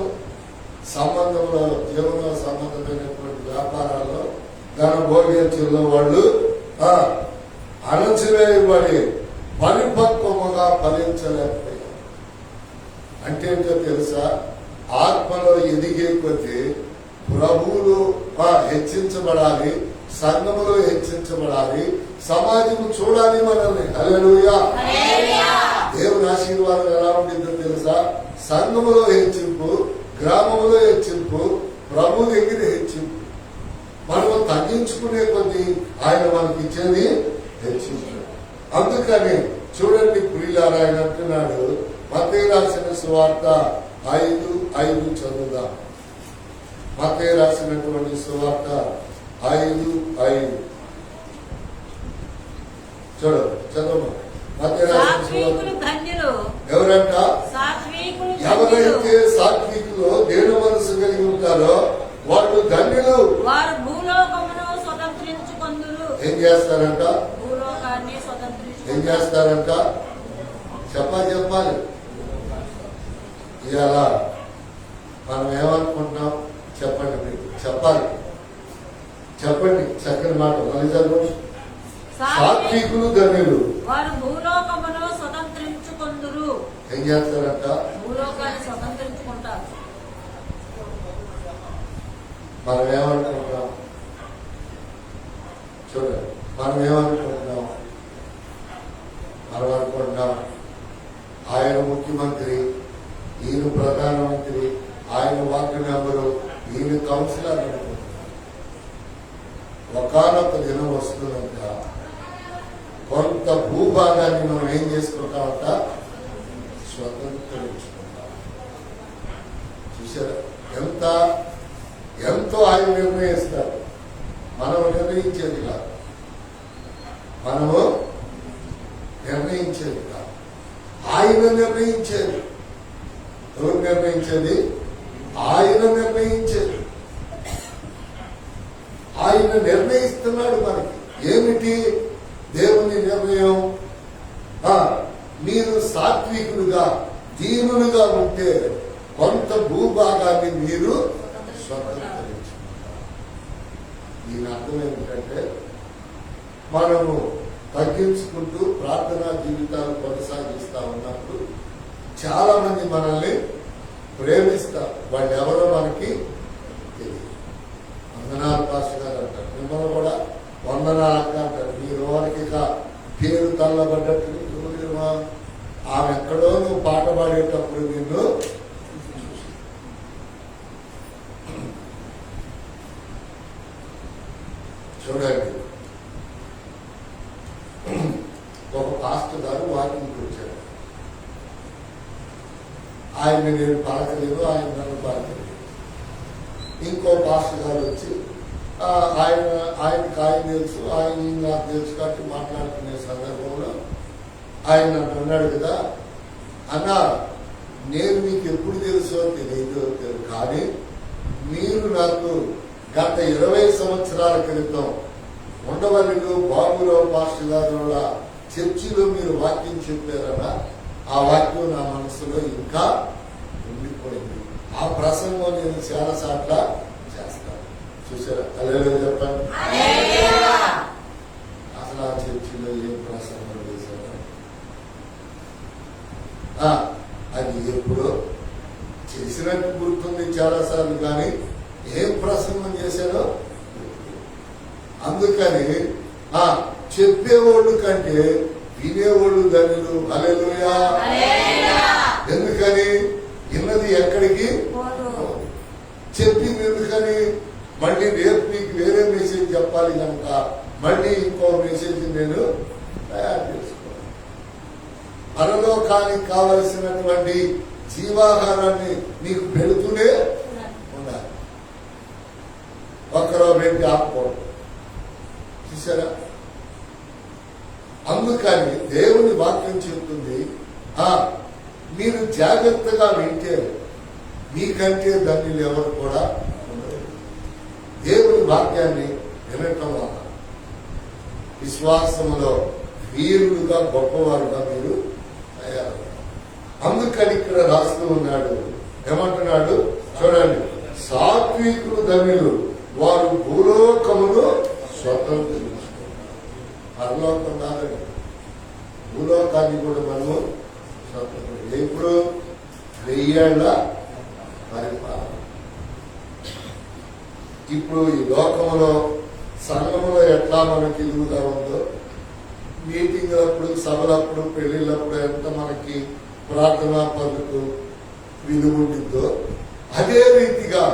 సంబంధంలో జీవన సంబంధమైనటువంటి వ్యాపారాల్లో ధనభోగ్యంలో వాళ్ళు అణచివేయబడి పరిపక్వముగా ఫలించలేకపోయారు. అంటే ఏంటో తెలుసా? ఆత్మలో ఎదిగే కొద్దీ ప్రభువులు హెచ్చించబడాలి, సంఘములో హెచ్చించబడాలి, సమాజం చూడాలి మనల్ని. హల్లెలూయా. దేవుని ఆశీర్వాదం ఎలా ఉంటుందో తెలుసా? సంఘములో హెచ్చింపు, గ్రామంలో హెచ్చింపు, ప్రభు దగ్గర హెచ్చింపు. మనం తగ్గించుకునే కొద్దీ ఆయన మనకి ఇచ్చేది హెచ్చింపు. అందుకని చూడండి ప్రియులారా, ఆయన అంటున్నాడు, మత్తయి రాసిన సువార్త 5:5 చదువుదాం. మత్తయి రాసినటువంటి సువార్త 5:5 చూడు, చదువు. మత్తయి రాసిన సువార్త ఎవరంట? ఎవరైతే సాత్వికులు దేని మనసు కలిగి ఉంటారో వాళ్ళు ధన్యులు. వారు భూలోకమును స్వతంత్రించుకొందురు. ఏం చేస్తారంట? భూలోకాన్ని ఏం చేస్తారంట? చెప్పాలి. ఇవాళ మనం ఏమనుకుంటున్నాం చెప్పండి, మీరు చెప్పాలి. చెప్పండి చక్కని మాట. మళ్ళీ సాత్వికులు ధన్యులు వారు భూలోకమును స్వతంత్రించుకొందురు. ఏం చేస్తారంట? భూలోకాన్ని స్వతంత్రించుకుంటారు. మనం ఏమనుకుంటున్నాం చూడండి, మనం ఏమనుకుంటున్నాం? మనం అనుకుంటున్నాం ఆయన ముఖ్యమంత్రి, ఈయన ప్రధానమంత్రి, ఆయన వార్డు మెంబరు, ఈయన కౌన్సిలర్ అనుకుంటున్నాం. ఒకానొక దినం వస్తుందంట, కొంత భూభాగాన్ని మనం ఏం చేసుకుంటామంట? స్వతంత్రించుకుంటాం. చూసారా? ఎంతో ఆయన నిర్ణయిస్తారు. మనం నిర్ణయించేది కాదు, మనము నిర్ణయించేది కాదు, ఆయన నిర్ణయించేది. ఎవరు నిర్ణయించేది? ఆయన నిర్ణయించేది. ఆయన నిర్ణయిస్తున్నాడు మనకి. ఏమిటి దేవుని నిర్ణయం? మీరు సాత్వికులుగా దీనులుగా ఉంటే కొంత భూభాగాన్ని మీరు స్వతంత్రించుకుంటారు. దీని అర్థం ఏమిటంటే మనము తగ్గించుకుంటూ ప్రార్థనా జీవితాలు కొనసాగిస్తా ఉన్నప్పుడు చాలా మంది మనల్ని ప్రేమిస్తారు. వాళ్ళు ఎవరో మనకి తెలియదు. వందనాలు పాస్టర్ గారు అంటారు, మిమ్మల్ని కూడా వందనాలు అక్క అంటారు. మీరు వారికి పేరు తల్లబడ్డట్టు ఆమె ఎక్కడో నువ్వు పాట పాడేటప్పుడు నిన్ను చూడండి. ఒక పాస్టర్ గారు వాకింగ్కి వచ్చాడు. ఆయన్ని నేను పలకలేదు, ఆయన నన్ను పలకలేదు. ఇంకో పాస్టర్ గారు వచ్చి ఆయనకి ఆయన తెలుసు, ఆయన నాకు తెలుసు కాబట్టి మాట్లాడుకునే సందర్భంలో ఆయన నన్ను అన్నాడు కదా, అన్నా నేను మీకు ఎప్పుడు తెలుసో తెలియదు, కానీ మీరు నాకు గత 20 సంవత్సరాల క్రితం ఉండవల్లిలో బాబురావు పాస్టర్ గారు చర్చిలో మీరు వాక్యం చెప్పారన్నా, ఆ వాక్యం నా మనసులో ఇంకా ఉండిపోయింది. ఆ ప్రసంగం నేను చాలా సార్లు చేస్తాను. చూసారా? హల్లెలూయా చెప్పండి. అసలు ఆ చర్చిలో ఏం ప్రసంగం చేశారు? అది ఎప్పుడో చేసినట్టు గుర్తుంది చాలా సార్లు, కానీ ఏం ప్రసంగం చేశారో. అందుకని చెప్పేవాళ్ళు కంటే వినేవాళ్ళు ధన్యులు. హల్లెలూయా. ఎందుకని ఇన్నది ఎక్కడికి చెప్పింది? ఎందుకని మళ్ళీ రేపు మీకు వేరే మెసేజ్ చెప్పాలి కనుక మళ్ళీ ఇంకో మెసేజ్ నేను తయారు చేసుకోవాలి. పరలోకానికి కావలసినటువంటి జీవాహారాన్ని నీకు పెడుతూనే ఉండాలి. ఒక్కరో పెట్టి ఆపుకోవడం చూసారా? అందుకని దేవుని వాక్యం చెప్తుంది, మీరు జాగ్రత్తగా వింటే మీకంటే ధన్యులు ఎవరు కూడా ఉండరు. దేవుని వాక్యాన్ని వినటం వల్ల విశ్వాసంలో వీరులుగా గొప్పవారుగా మీరు తయారవుతారు. అందుకని ఇక్కడ రాస్తూ ఉన్నాడు, ఏమంటున్నాడు చూడండి, సాత్వికులు ధన్యులు, వారు భూలోకమును స్వతంత్రించుకుంటారు. పరలోకం కాదండి, భూలోకాన్ని కూడా మనము స్వతంత్రం. ఎప్పుడు 1000 ఏళ్ల పరిపాలన. ఇప్పుడు ఈ లోకంలో సంఘంలో ఎట్లా మనకి ఇలుగుగా ఉందో, మీటింగ్లప్పుడు, సభలప్పుడు, పెళ్లిళ్ళప్పుడు ఎంత మనకి ప్రార్థనా పద్ధతులు విలువ ఉంటుందో, అదే రీతిగా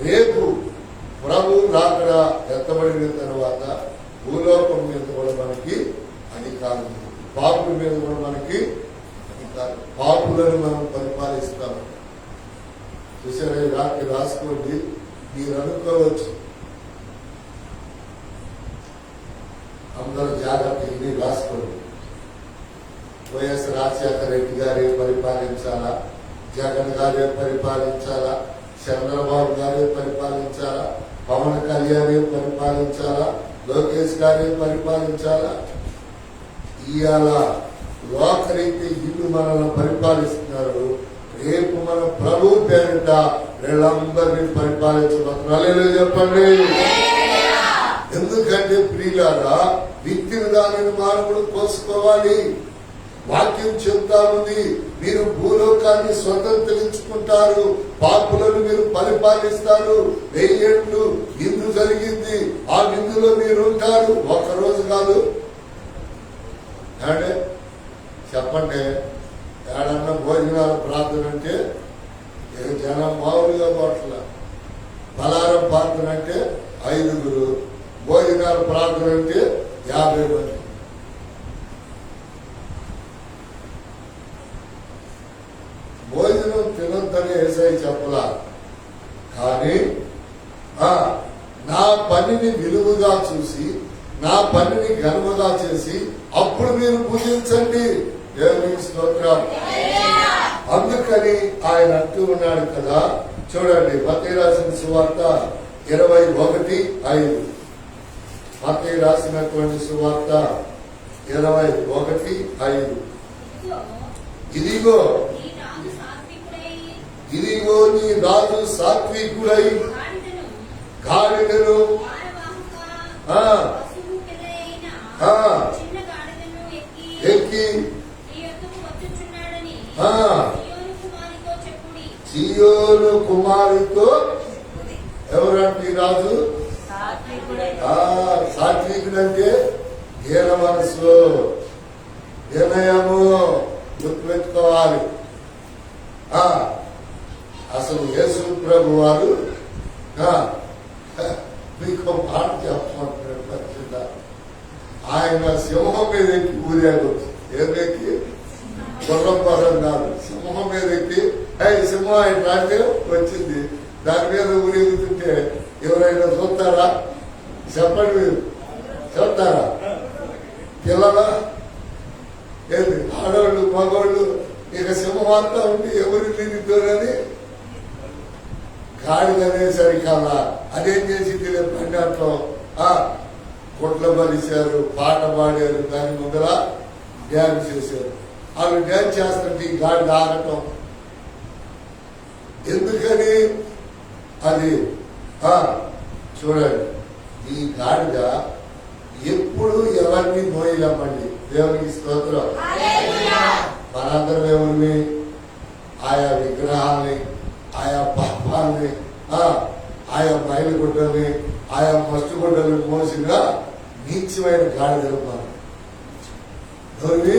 రేపు ప్రభు రాకడ ఎత్తబడిన తర్వాత భూలోకం మీద కూడా మనకి అధికారం ఉంది. పాపుల మీద కూడా మనకి అధికారం. పాపులను మనం పరిపాలిస్తాం. చూసారా? రాత్రి రాసుకోండి. మీరు అనుకోవచ్చు అందరూ జాగ్రత్త, ఇన్ని రాసుకోండి. వైఎస్ రాజశేఖర రెడ్డి గారే పరిపాలించాలా, జగన్ గారే పరిపాలించాలా, చంద్రబాబు గారే పరిపాలించాలా, పవన్ కళ్యాణ్ పరిపాలించాలా, లోకేష్ గారే పరిపాలించాలా? ఇవాళ లోకరీతి ఇల్లు మనల్ని పరిపాలిస్తున్నారు. రేపు మన ప్రభు పేరిట వీళ్ళందరినీ పరిపాలించబోతున్నారు. చెప్పండి. ఎందుకంటే ప్రియులారా, విత్తిన దానిని మానవుడు కోసుకోవాలి. వాక్యం చెప్తా ఉంది, మీరు భూలోకాన్ని స్వతంత్రించుకుంటారు, పాపులను మీరు పరిపాలిస్తారు. 1000 ఏళ్ళు విందు జరిగింది, ఆ విందులో మీరు ఉంటారు. ఒక్కరోజు కాదు. అంటే చెప్పండి, ఏడన్నా భోజనాల ప్రార్థన అంటే ఇక జనం మామూలుగా పోట్ల. బలారం ప్రార్థన అంటే 5గురు, భోజనాల ప్రార్థన అంటే 50 మంది. భోజనం తినొద్దని యేసయ్య చెప్పలా, కానీ నా పనిని విలువగా చూసి, నా పనిని ఘనముగా చేసి అప్పుడు మీరు పూజించండి. దేవునికి స్తోత్రం. అందుకని ఆయన అంటూ ఉన్నాడు కదా, చూడండి మత్తయి రాసిన సువార్త 21:5. మత్తయి రాసినటువంటి సువార్త 21:5. ఇదిగో నీ రాజు సాత్వికుడై గాడిదను ఎక్కి సియోను కుమారితో, ఎవరంటే రాజు సాత్వికుడంటే దీన మనసు, వినయము గుర్తుపెట్టుకోవాలి. అసలు యేసు ప్రభు వారు మీకు మాట చెప్పమంటున్నాడు. పరిచింద ఆయన సింహం మీద ఎక్కి ఊరేగు. ఏదెక్కి? గుర్రం కాదు, సింహం మీద ఎక్కి సింహం ఆయన అంటే వచ్చింది, దాని మీద ఊరేగుతుంటే ఎవరైనా చూస్తారా? చెప్పండి, మీరు చూస్తారా? పిల్లల ఏది, ఆడవాళ్ళు మగవాళ్ళు, ఇక సింహంతా ఉండి ఎవరి మీదితోనని గాడిదనేసరికల్లా అదేం చేసింది? పండాట్లో కొట్ల బలిశారు, పాట పాడారు, దాని ముందర డ్యాన్స్ చేశారు. వాళ్ళు డ్యాన్స్ చేస్తుంటే ఈ గాడిద ఆగటం ఎందుకని? అది చూడండి, ఈ గాడిద ఎప్పుడు ఎవరిని మోయలేమండి. దేవునికి స్తోత్రం. మనందరం ఎవరిని? ఆయా విగ్రహాల్ని, ఆయా పాపాలని, ఆయా మైలుగుడ్డల్ని, ఆయా మస్తుగుడ్డల్ని మోసిన నీచమైన గాడిదలు మనం. ఎవరివి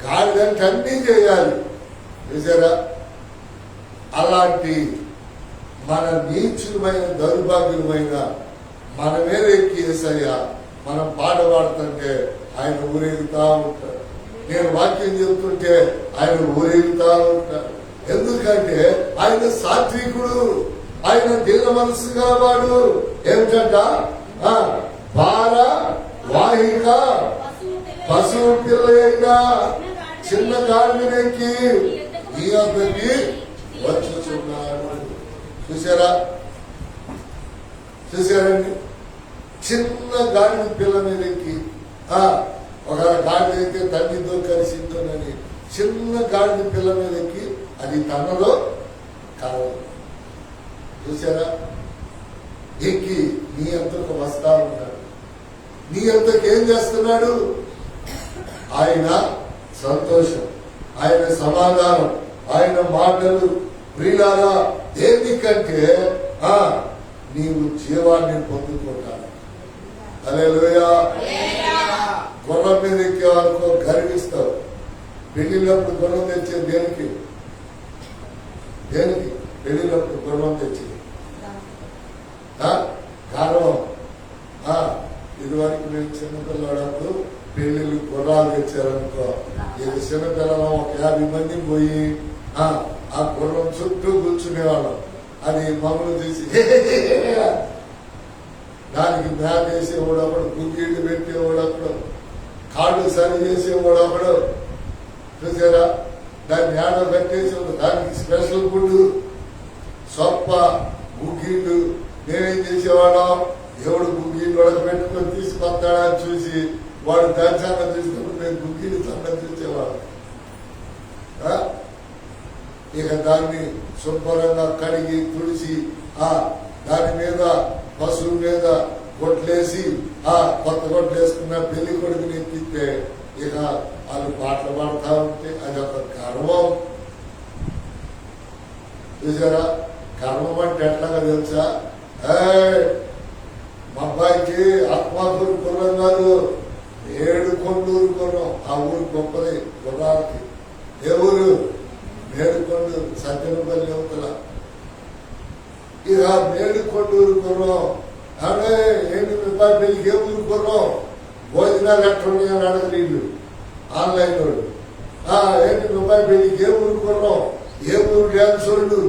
గాడిదంటే అన్నీ చేయాలి. చూసారా? అలాంటి మన నీచులమైన దౌర్భాగ్యమైన మన మీద ఎక్కి యేసయ్య మనం పాట పాడుతుంటే ఆయన ఊరేగుతా ఉంటాడు. నేను వాక్యం చెప్తుంటే ఆయన ఊరేగుతా ఉంటాడు. ఎందుకంటే ఆయన సాత్వికుడు, ఆయన దీన మనసు గలవాడు. ఏమిటంట? భార వాహిక పశువు పిల్ల అయినా చిన్న గాడిదెక్కి ఈ అద్దరికి వచ్చుచున్నాడు. చూసారండి? చిన్న గాడిద పిల్ల మీద ఎక్కి ఒక గాడిద అయితే తండ్రితో కలిసి ఇంకోనని చిన్న గాడిద పిల్ల మీద ఎక్కి అది తనలో కలదు. చూసారా? ఎక్కి నీ అంతకు వస్తా ఉన్నాడు. నీ అంతకు ఏం చేస్తున్నాడు? ఆయన సంతోషం, ఆయన సమాధానం, ఆయన మాటలు ప్రియులారా దేనికంటే నీవు జీవాన్ని పొందుకుంటాను. హల్లెలూయా. గుర్రం మీద ఎక్కేవాళ్ళకు గర్విస్తావు. పెళ్లినప్పుడు గుర్రం తెచ్చే దేనికి? పెళ్లినప్పుడు గుర్రం తెచ్చి గర్వం. ఇదివరకు నేను చిన్నపిల్లడప్పుడు పెళ్లిళ్ళు గుర్రాలు తెచ్చారనుకో, ఇది చిన్నపిల్లలు ఒక 50 మంది పోయి ఆ గుర్రం చుట్టూ కూర్చునేవాళ్ళం. అది మమ్మల్ని తీసి దానికి మేత వేసేవాడు అప్పుడు, గుగ్గిళ్ళు పెట్టేవాడు అప్పుడు, కాళ్ళు సరి చేసేవాడు అప్పుడు. చూసారా? దాన్ని ఏడ కట్టేసేవాడు. దానికి స్పెషల్ ఫుడ్ సొప్ప, గుగ్గిళ్ళు. నేనేం చేసేవాళ్ళం? ఎవడు గుగ్గిళ్ళు వాడికి పెట్టుకొని తీసుకొస్తాడా అని చూసి వాడు దంచాన్ని తీసుకుని మేము గుగ్గిళ్ళు సంగతి చూసేవాడు. ఇక దాన్ని శుభ్రంగా కడిగి తుడిచి దాని మీద పశువు మీద గొడ్లేసి కొత్త గొడ్లేసుకున్న పెళ్లి కొడుకుని ఎత్తితే ఇక వాళ్ళు పాటలు పాడుతూ ఉంటే అది ఒక గర్వం. చూసారా? గర్వం అంటే ఎట్లాగా తెలుసా? మా అబ్బాయికి ఆత్మాకూరు గుర్రం కాదు, 7 కొండూరు గుర్రం. ఆ ఊరు గొప్పది గుర్రాలకి. ఏ ఊరు? మేడుకొండూరు, సజ్జనపల్లి అవతల. ఇక మేడుకొండూరు గుర్రం. అంటే ఏంటి మీ అబ్బాయి పెళ్లికి ఏ ఊరు గుర్రం? భోజనాలు ఎట్లున్నాయి అని అడగదు వీళ్ళు ఆన్లైన్ వాళ్ళు. ఏంటి మీ అబ్బాయి పెళ్లికి ఏ ఊరు గుర్రం? ఏ ఊరు డ్యాన్స్ వాళ్ళు?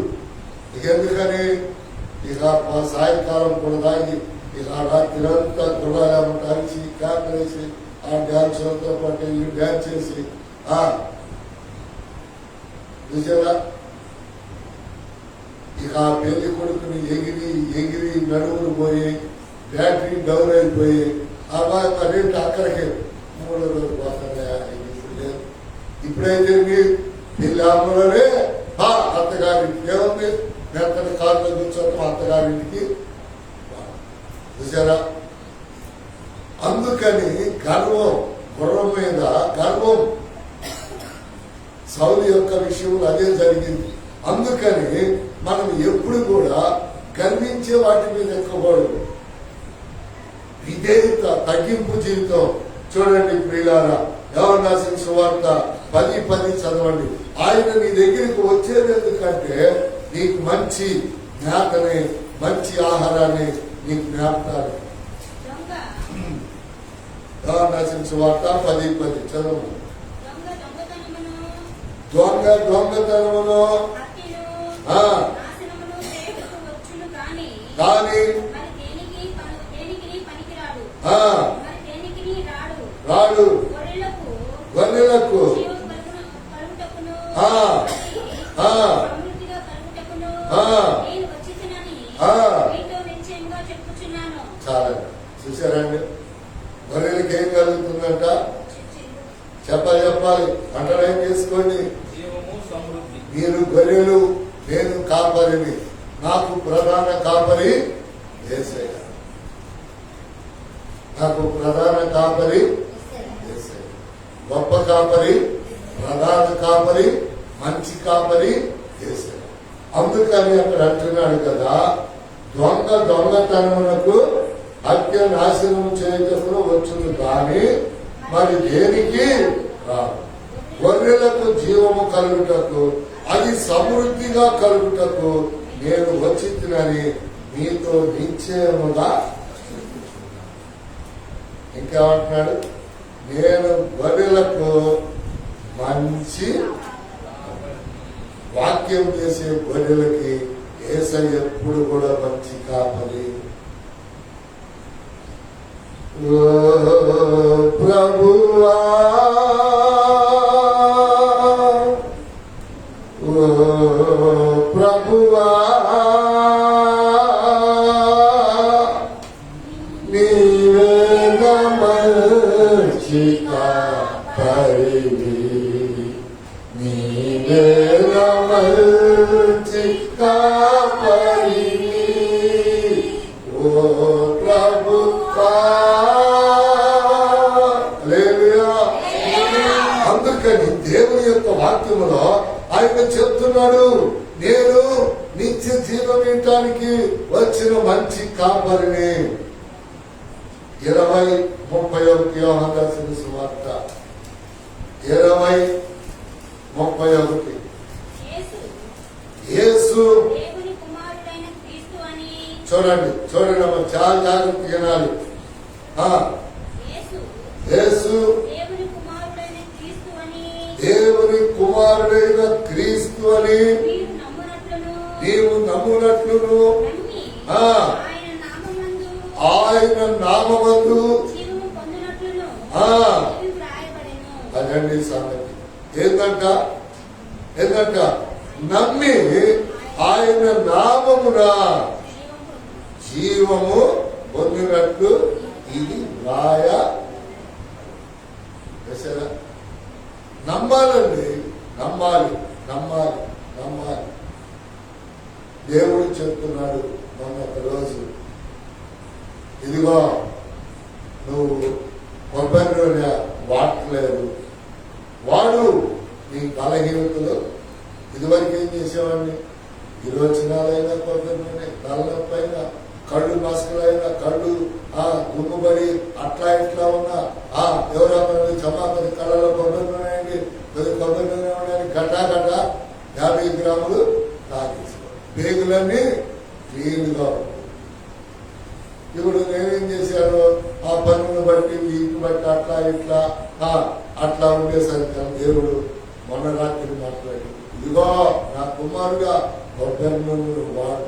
ఇక ఎందుకని ఇక సాయంకాలం కూడా తాగి ఇక రాత్రి అంతా గుర్రాలేమంటే అరిచి కాకరేసి ఆ డ్యాన్సులతో పాటు వీళ్ళు డ్యాన్స్ చేసి చూసారా? ఇక ఆ పెళ్లి కొడుకుని ఎగిరి నడువులు పోయి బ్యాటరీ డౌన్ అయిపోయి అబ్బాయి మరేంటి అక్కడికి 3 రోజులు పోతాయా? ఇప్పుడైతే పెళ్లి ఆమెలోనే అత్తగారింటికి ఏముంది? మెత్తని కారులో కూర్చోవడం అత్తగారింటికి. చూసారా? అందుకని గర్వం, గుర్రం మీద గర్వం. సౌలు యొక్క విషయంలో అదే జరిగింది. అందుకని మనం ఎప్పుడు కూడా గర్వించే వాటి మీద ఎక్కకూడదు. విధేయత, తగ్గింపు జీవితం. చూడండి ప్రియులారా, యోహాను రాసిన సువార్త 10:10 చదవండి. ఆయన నీ దగ్గరికి వచ్చేది ఎందుకంటే నీకు మంచి జ్ఞాతని, మంచి ఆహారాన్ని నీకు జ్ఞాపకాలు. యోహాను రాసిన సువార్త 10:10 చదవండి. దొంగతనమును కానీ రాడు గొర్రెలకు చాలా. చూసారండి? గొర్రెలకి ఏం కలుగుతుందంట? చెప్పాలి. పంటలేం చేసుకోండి. మీరు గొర్రెలు, నేను కాపరిని. నాకు ప్రధాన కాపరి యేసయ్య. నాకు ప్రధాన కాపరి యేసయ్య. గొప్ప కాపరి, ప్రధాన కాపరి, మంచి కాపరి యేసయ్య. అందుకని అక్కడ అంటున్నాడు కదా, దొంగతనమునకు హత్య నాశనం చేయటంలో వచ్చును కానీ మరి దేనికి రాదు. గొర్రెలకు జీవము కలుగుటకు, అది సమృద్ధిగా కలుగుటకు నేను వచ్చిందని మీతో నిశ్చయముగా. ఇంకేమంటున్నాడు? నేను గొర్రెలకు మంచి వాక్యం చేసే గొర్రెలకి యేసయ్య ఎప్పుడు కూడా మంచి కాపరి. ఓ ప్రభువా, ఓ ప్రభువా, నీవే నా మంచి కాపరివి, నీవే నా మంచి కాపరివి, ఓ ప్రభువా. హల్లెలూయా. అందుకని దేవుని యొక్క వాక్యములో ఆయన చెప్తున్నాడు, నేను నిత్య జీవం ఇవ్వటానికి వచ్చిన మంచి కాపరిని. 20:31 యోహాను రాసిన సువార్త 20:31. యేసు చూడండి చూడండి అమ్మ, చాలా జాగ్రత్త వినాలి. యేసు దేవుని కుమారుడైన క్రీస్తు అని నీవు నమ్మునట్లును ఆయన నామమందు అదండి సంగతి. ఏంటంట నమ్మి ఆయన నామమున జీవము పొందినట్లు ఇది నమ్మాలండి. నమ్మాలి నమ్మాలి నమ్మాలి. దేవుడు చెప్తున్నాడు మొన్న ఒక రోజు, ఇదిగో నువ్వు కొబ్బరి నూనె వాడలేదు, వాడు నీ బలహీనతలు. ఇదివరకు ఏం చేసేవాడిని, విరోచనాలైనా కొబ్బరి నూనె, తలనొప్పైన, కళ్ళు మసకలైనా, కళ్ళు గుమ్ముబడి అట్లా ఇట్లా ఉన్నా ఎవరైనా చమాపది కళ్ళలో కొబ్బరి నూనె అండి, కొద్ది కొబ్బరి నూనె ఉండని గడ్డా 50 గ్రాములు తాగేసుకో, పేగులన్నీ క్లీన్గా. ఇప్పుడు నేనేం చేశాను, ఆ పనులను బట్టి వీటిని బట్టి అట్లా ఇట్లా అట్లా ఉండేసరికి దేవుడు మొన్న రాత్రి మాట్లాడి, ఇదిగో నా కుమారుగా కొబ్బరి నూనె వాడు,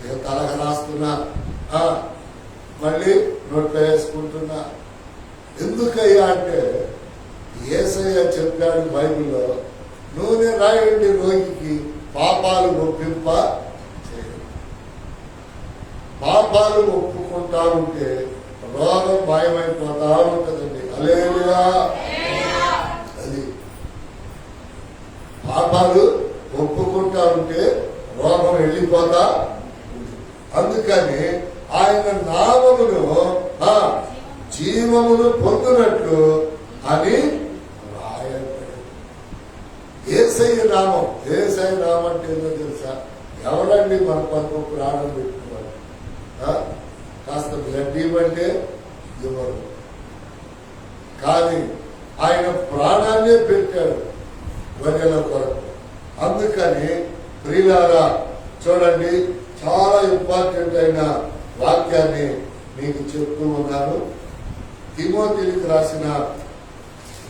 నేను తలక రాస్తున్నా, మళ్ళీ నోట్లో వేసుకుంటున్నా. ఎందుకయ్యా అంటే యేసయ్య చెప్పాడు బైబిల్లో, నూనె రాయండి రోగికి, పాపాలు ఒప్పింప చేయండి. పాపాలు ఒప్పుకుంటా ఉంటే రోగం భయమైపోతా ఉంటుందండి. హల్లెలూయా. అది పాపాలు ఒప్పుకుంటా ఉంటే రోగం వెళ్ళిపోతా. అందుకని ఆయన నామమును జీవమును పొందినట్లు అని రాయబడి. యేసయ్య నామం, యేసయ్య నామం అంటే ఏదో తెలుసా? ఎవరండి మన పనుకు ప్రాణం పెట్టుకోవాలి? కాస్త బ్లడ్ ఇవ్వంటే ఇవ్వరు, కానీ ఆయన ప్రాణాన్నే పెట్టాడు గొర్రెల కొరకు. అందుకని ప్రియులారా చూడండి, చాలా ఇంపార్టెంట్ అయిన వాక్యాన్ని మీకు చెప్తూ ఉన్నాను. తిమోతికి రాసిన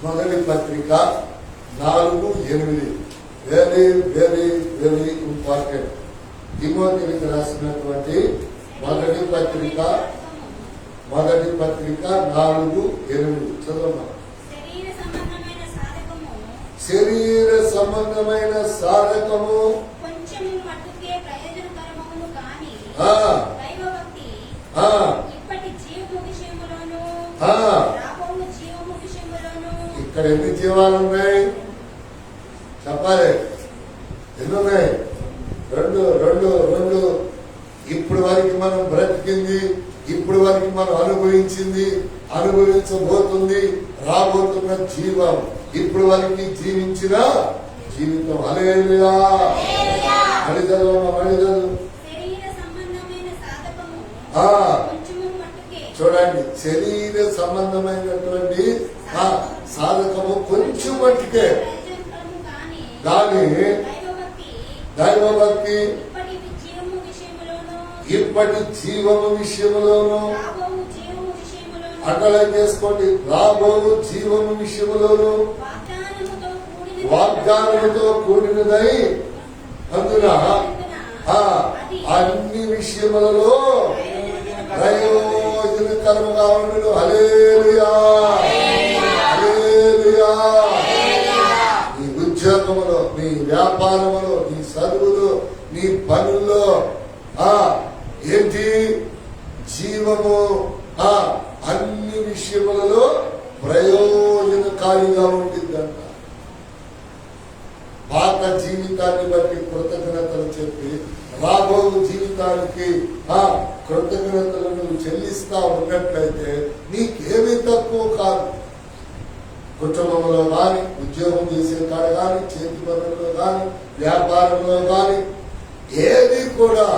మొదటి పత్రిక 4:8 వెరీ వెరీ వెరీ ఇంపార్టెంట్. తిమోతికి రాసినటువంటి మొదటి పత్రిక 4:8 చదవమ్మా. శరీర సంబంధమైన సాధకము ఇక్కడ ఎన్ని జీవాలు ఉన్నాయి చెప్పాలి? ఎన్ని ఉన్నాయి? రెండు. ఇప్పుడు వరకు మనం బ్రతికింది, ఇప్పుడు వరకు మనం అనుభవించింది, అనుభవించబోతుంది, రాబోతున్న జీవం, ఇప్పుడు వరకు జీవించిన జీవితం. హల్లెలూయా. మణిదలు చూడండి, శరీర సంబంధమైనటువంటి సాధకము కొంచెం మట్టుకే కానీ దైవభక్తి ఇప్పటి జీవము విషయములోను అండర్లైన్ చేసుకోండి, రాబో జీవము విషయములోను వాగ్దానముతో కూడినదై అందున అన్ని విషయములలో ప్రయోజనకరముగా ఉండును. హల్లెలూయా, హల్లెలూయా. నీ ఉద్యోగములో, నీ వ్యాపారములో, నీ చదువులో, నీ పనుల్లో ఏంటి జీవము అన్ని విషయములలో ప్రయోజనకారిగా ఉంటుందంట. పాత జీవితాన్ని బట్టి కృతజ్ఞతలు చెప్పి రాబో జీవితానికి కృతజ్ఞతలు నువ్వు చెల్లిస్తా ఉన్నట్లయితే నీకేమీ తక్కువ కాదు. కుటుంబంలో కానీ, ఉద్యోగం చేసే కాడ కానీ, చేతి పనుల్లో కానీ, వ్యాపారంలో కానీ ఏది కూడా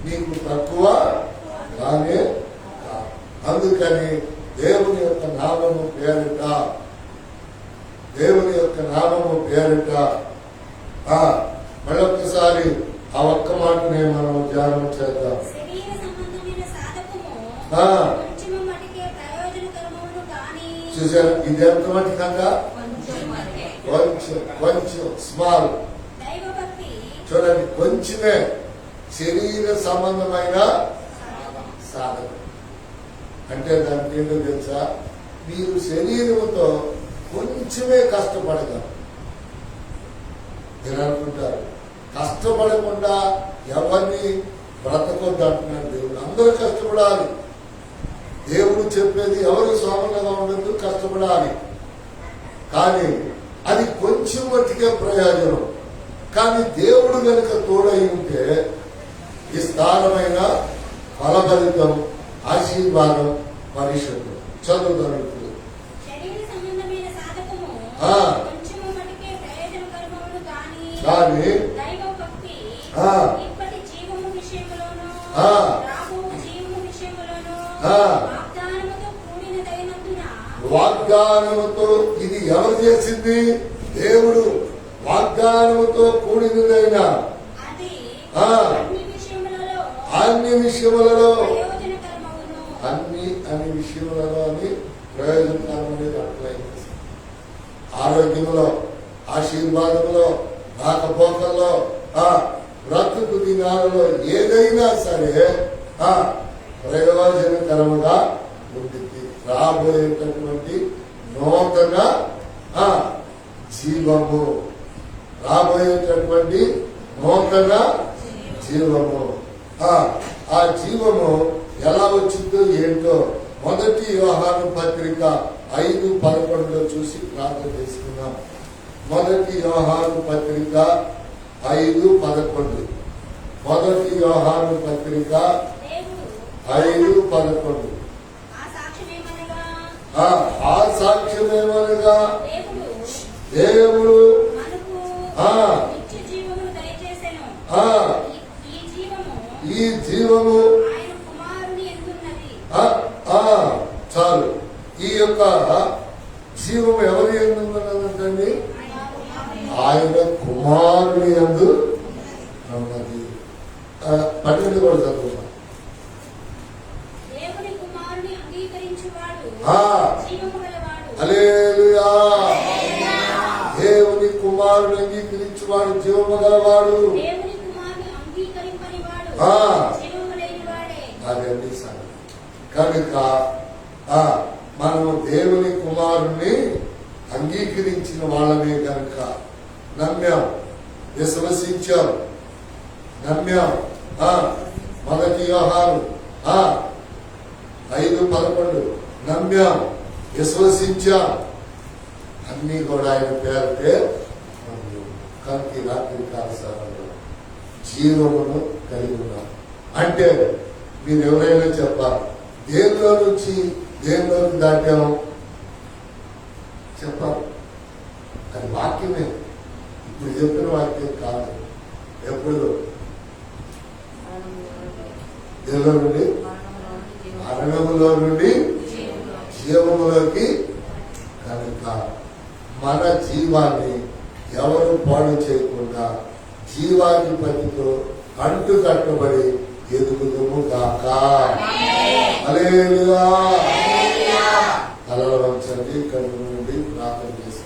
నీకు తక్కువ కానే కాదు. అందుకని దేవుని యొక్క నామము పేరిట, దేవుని యొక్క నామము పేరిట మళ్ళొక్కసారి ఆ ఒక్క మాటనే మనం ధ్యానం చేద్దాం. చూసారు, ఇది ఎంత మటుకంట? కొంచెం స్మాల్. చూడండి, కొంచెమే శరీర సంబంధమైన సాధన అంటే దానికి ఏంటో తెలుసా? మీరు శరీరంతో కొంచెమే కష్టపడగలరు. మీరు అనుకుంటారు కష్టపడకుండా ఎవరిని బ్రతకొద్దు అంటున్నాడు దేవుడు. అందరూ కష్టపడాలి. దేవుడు చెప్పేది ఎవరు సోమరంగా ఉండదు, కష్టపడాలి. కానీ అది కొంచెం మట్టికే ప్రయోజనం. కానీ దేవుడు కనుక తోడై ఉంటే విస్తారమైన ఫలఫలితం, ఆశీర్వాదం పరిషత్తు చదువుతారు. ఇప్పుడు కానీ వాగ్దానముతో ఇది ఎవరు చేసింది? దేవుడు. వాగ్దానముతో కూడినదైన అన్ని విషయములలో అన్ని విషయములలో అని ప్రయోజనకరమైన అప్లై చేసింది. ఆరోగ్యంలో, ఆశీర్వాదంలో, రాకపోకల్లో, బ్రతుకు దినాలలో ఏదైనా సరే ప్రయోజనకరముగా ఉంటుంది. రాబోయేటటువంటి నూతన జీవము, రాబోయేటటువంటి నూతన జీవము. ఆ జీవము ఎలా వచ్చిందో ఏంటో మొదటి యోహాను పత్రిక 5:11 చూసి ప్రార్థన చేసుకున్నాం. మొదటి యోహాను పత్రిక 5:11. మొదటి యోహాను పత్రిక 5:11. ఆ సాక్ష్యమేమనగా దేవుడు ఈ జీవము చాలు. ఈ యొక్క జీవము ఎవరి యందు ఉన్నదంటండి? ఆయన కుమారుని యందు ఉన్నది. 12 కూడా చదువుతాం. హల్లెలూయా. దేవుని కుమారుని అంగీకరించువాడు జీవము గలవాడు. అదండి సార్. కనుక మనము దేవుని కుమారుణ్ణి అంగీకరించిన వాళ్ళమే కనుక నమ్మాం, విశ్వసించాం, నమ్మాం. మొదటి యోహాను 5:11 నమ్మాం, విశ్వసించాం. అన్ని కూడా ఆయన పేరుటే కనుక రాత్రి కాలసారంలో జీవమును కలిగి ఉన్నాం. అంటే మీరు ఎవరైనా చెప్పాలి, దేనిలో నుంచి దేనిలోకి దాటాం చెప్పాలి. అది వాక్యమే. ఇప్పుడు చెప్పిన వాక్యం కాదు. ఎప్పుడు దేనిలో నుండి? మరణములో నుండి జీవములోకి కనుక మన జీవాన్ని ఎవరు పాడు చేయకుండా జీవాధిపతితో అంటు కట్టబడి ఎదుగుదుము గాక. హల్లెలూయా. తలలు వంచండి, కన్ను నుండి ప్రార్థన చేసి